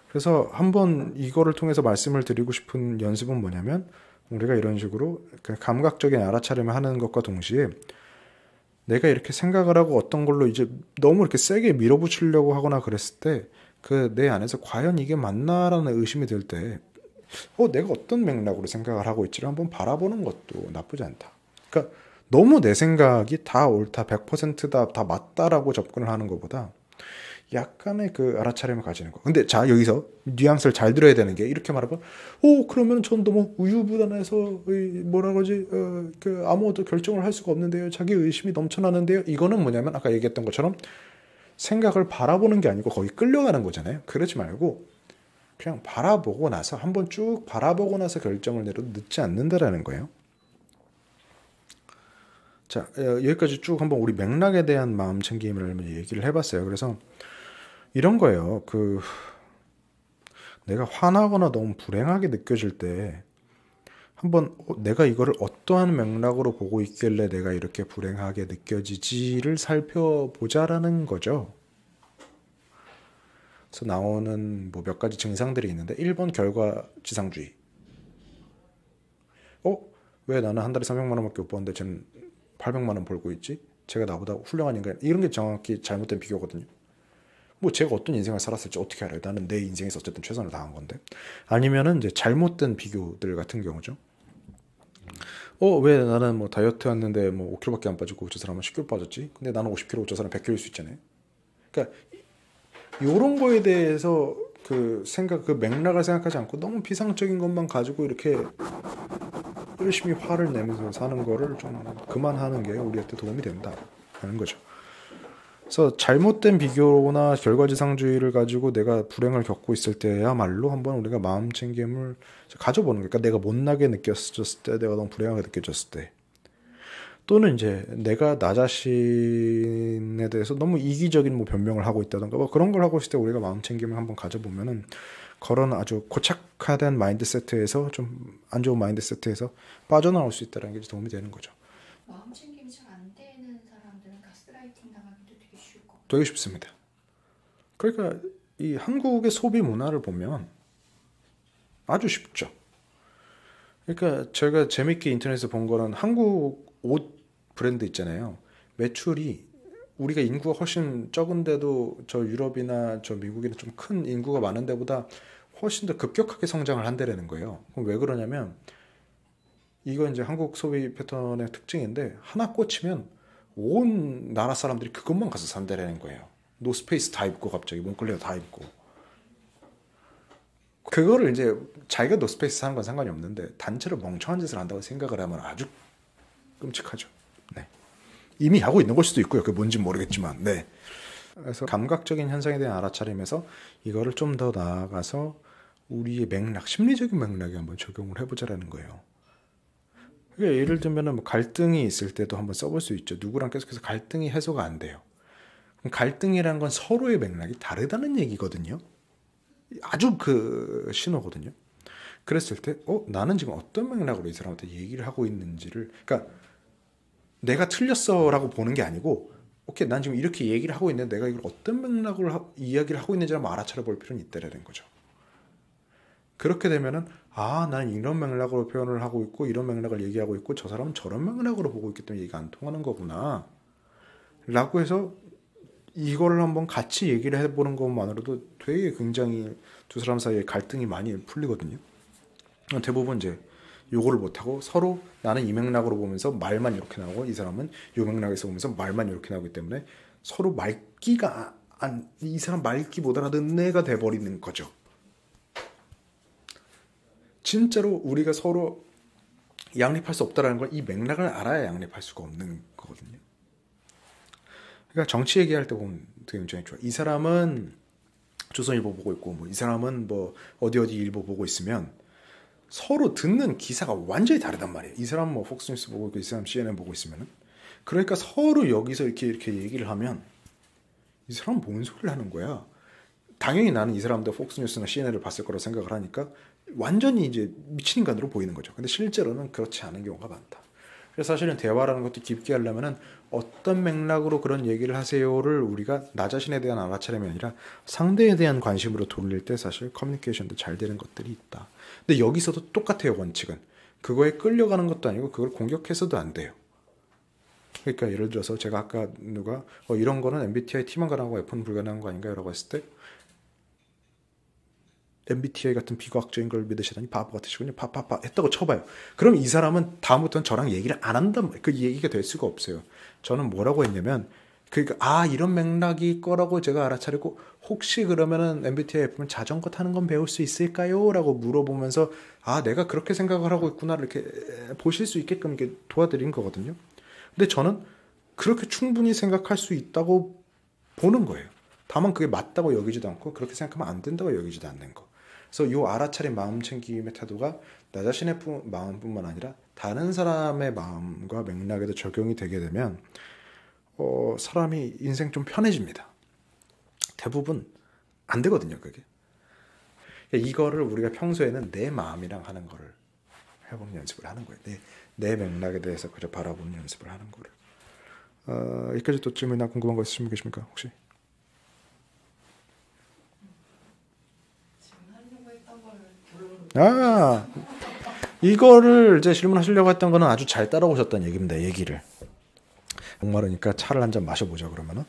그래서 한번 이거를 통해서 말씀을 드리고 싶은 연습은 뭐냐면, 우리가 이런 식으로 감각적인 알아차림을 하는 것과 동시에 내가 이렇게 생각을 하고 어떤 걸로 이제 너무 이렇게 세게 밀어붙이려고 하거나 그랬을 때 내 안에서 과연 이게 맞나라는 의심이 들 때 내가 어떤 맥락으로 생각을 하고 있지를 한번 바라보는 것도 나쁘지 않다. 그러니까 너무 내 생각이 다 옳다, 100%다, 다 맞다라고 접근을 하는 것보다 약간의 알아차림을 가지는 거. 근데 자, 여기서 뉘앙스를 잘 들어야 되는 게, 이렇게 말하면 그러면 전 너무 우유부단해서 뭐라 그러지? 아무것도 결정을 할 수가 없는데요. 자기 의심이 넘쳐나는데요. 이거는 뭐냐면 아까 얘기했던 것처럼 생각을 바라보는 게 아니고 거기 끌려가는 거잖아요. 그러지 말고 그냥 바라보고 나서, 한번 쭉 바라보고 나서 결정을 내려도 늦지 않는다라는 거예요. 자, 여기까지 쭉 한번 우리 맥락에 대한 마음 챙김을 얘기를 해봤어요. 그래서 이런 거예요. 내가 화나거나 너무 불행하게 느껴질 때 한번 내가 이거를 어떠한 맥락으로 보고 있길래 내가 이렇게 불행하게 느껴지지를 살펴보자라는 거죠. 그래서 나오는 뭐 몇 가지 증상들이 있는데, 1번 결과지상주의. 왜 나는 한 달에 300만 원밖에 못 버는데 쟤는 800만 원 벌고 있지? 제가 나보다 훌륭한 인간, 이런 게 정확히 잘못된 비교거든요. 뭐 제가 어떤 인생을 살았을지 어떻게 알아요? 나는 내 인생에서 어쨌든 최선을 다한 건데. 아니면은 이제 잘못된 비교들 같은 경우죠. 왜 나는 뭐 다이어트 했는데 뭐 5kg밖에 안 빠지고 저 사람은 10kg 빠졌지? 근데 나는 50kg, 저 사람 100kg일 수 있잖아요. 그러니까 이런 거에 대해서 그 맥락을 생각하지 않고 너무 비상적인 것만 가지고 이렇게 열심히 화를 내면서 사는 거를 좀 그만하는 게 우리한테 도움이 된다는 거죠. 그래서 잘못된 비교나 결과지상주의를 가지고 내가 불행을 겪고 있을 때야말로 한번 우리가 마음 챙김을 가져보는 거니까, 내가 못나게 느꼈을 때, 내가 너무 불행하게 느껴졌을 때, 또는 이제 내가 나 자신에 대해서 너무 이기적인 뭐 변명을 하고 있다던가 뭐 그런 걸 하고 있을 때 우리가 마음 챙김을 한번 가져보면은 그런 아주 고착화된 마인드세트에서, 좀 안 좋은 마인드세트에서 빠져나올 수 있다는 게 도움이 되는 거죠. 마음 챙김이 잘 안 되는 사람들은 가스라이팅 당하기도 되게 쉬울 것 같아요. 되게 쉽습니다. 그러니까 이 한국의 소비 문화를 보면 아주 쉽죠. 그러니까 제가 재밌게 인터넷에서 본 거는 한국 옷 브랜드 있잖아요. 매출이 우리가 인구가 훨씬 적은데도 저 유럽이나 저 미국이나 좀 큰 인구가 많은 데보다 훨씬 더 급격하게 성장을 한다라는 거예요. 그럼 왜 그러냐면 이거 이제 한국 소비 패턴의 특징인데, 하나 꽂히면 온 나라 사람들이 그것만 가서 산다라는 거예요. 노스페이스 다 입고 갑자기 몽클레어 다 입고. 그거를 이제 자기가 노스페이스 사는 건 상관이 없는데 단체로 멍청한 짓을 한다고 생각을 하면 아주 끔찍하죠. 네. 이미 하고 있는 걸 수도 있고요. 그게 뭔지 모르겠지만. 네. 그래서 감각적인 현상에 대한 알아차림에서 이거를 좀 더 나아가서 우리의 맥락, 심리적인 맥락에 한번 적용을 해보자라는 거예요. 그러니까 예를 들면 뭐 갈등이 있을 때도 한번 써볼 수 있죠. 누구랑 계속해서 갈등이 해소가 안 돼요. 그럼 갈등이라는 건 서로의 맥락이 다르다는 얘기거든요. 아주 그 신호거든요. 그랬을 때 나는 지금 어떤 맥락으로 이 사람한테 얘기를 하고 있는지를, 그러니까 내가 틀렸어라고 보는 게 아니고, 오케이, 난 지금 이렇게 얘기를 하고 있는데 내가 이걸 어떤 맥락으로 이야기를 하고 있는지 한번 알아차려 볼 필요는 있다라는 거죠. 그렇게 되면은 나는 이런 맥락으로 표현을 하고 있고 이런 맥락을 얘기하고 있고 저 사람은 저런 맥락으로 보고 있기 때문에 얘기가 안 통하는 거구나 라고 해서 이거를 한번 같이 얘기를 해보는 것만으로도 되게 굉장히 두 사람 사이에 갈등이 많이 풀리거든요. 대부분 이제 요거를 못하고 서로 나는 이 맥락으로 보면서 말만 이렇게 나오고 이 사람은 요 맥락에서 보면서 말만 이렇게 나오기 때문에 서로 이 사람 말기 못 알아듣는 애가 돼버리는 거죠. 진짜로 우리가 서로 양립할 수 없다는 걸 이 맥락을 알아야 양립할 수가 없는 거거든요. 그러니까 정치 얘기할 때 보면 되게 굉장히 좋아. 이 사람은 조선일보 보고 있고 뭐 이 사람은 뭐 어디 일보 보고 있으면 서로 듣는 기사가 완전히 다르단 말이에요. 이 사람은 뭐 폭스뉴스 보고 있고 이 사람 CNN 보고 있으면은. 그러니까 서로 여기서 이렇게 얘기를 하면 이 사람은 뭔 소리를 하는 거야. 당연히 나는 이 사람도 폭스뉴스나 CNN을 봤을 거라고 생각을 하니까 완전히 이제 미친 인간으로 보이는 거죠. 근데 실제로는 그렇지 않은 경우가 많다. 그래서 사실은 대화라는 것도 깊게 하려면은 어떤 맥락으로 그런 얘기를 하세요를 우리가 나 자신에 대한 알아차림이 아니라 상대에 대한 관심으로 돌릴 때 사실 커뮤니케이션도 잘 되는 것들이 있다. 근데 여기서도 똑같아요, 원칙은. 그거에 끌려가는 것도 아니고 그걸 공격해서도 안 돼요. 그러니까 예를 들어서 제가 아까 누가 이런 거는 MBTI T만 가능하고 F는 불가능한 거 아닌가요? 라고 했을 때 MBTI 같은 비과학적인 걸 믿으시다니 바보 같으시군요. 파파파 했다고 쳐봐요. 그럼 이 사람은 다음부터는 저랑 얘기를 안 한단 말이에요. 그 얘기가 될 수가 없어요. 저는 뭐라고 했냐면 그러니까 이런 맥락이 거라고 제가 알아차리고 혹시 그러면은 MBTI F면 자전거 타는 건 배울 수 있을까요? 라고 물어보면서 내가 그렇게 생각을 하고 있구나 이렇게 보실 수 있게끔 이렇게 도와드린 거거든요. 근데 저는 그렇게 충분히 생각할 수 있다고 보는 거예요. 다만 그게 맞다고 여기지도 않고 그렇게 생각하면 안 된다고 여기지도 않는 거. 그래서 이 알아차린 마음 챙김의 태도가 나 자신의 마음뿐만 아니라 다른 사람의 마음과 맥락에도 적용이 되게 되면 사람이 인생 좀 편해집니다. 대부분 안 되거든요, 그게. 이거를 우리가 평소에는 내 마음이랑 하는 거를 해보는 연습을 하는 거예요. 내 맥락에 대해서 그저 바라보는 연습을 하는 거를. 여기까지 또 질문이나 궁금한 거 있으신 분 계십니까, 혹시? 이거를 이제 질문하시려고 했던 거는 아주 잘 따라오셨다는 얘기입니다. 얘기를. 목마르니까 차를 한 잔 마셔보자 그러면은.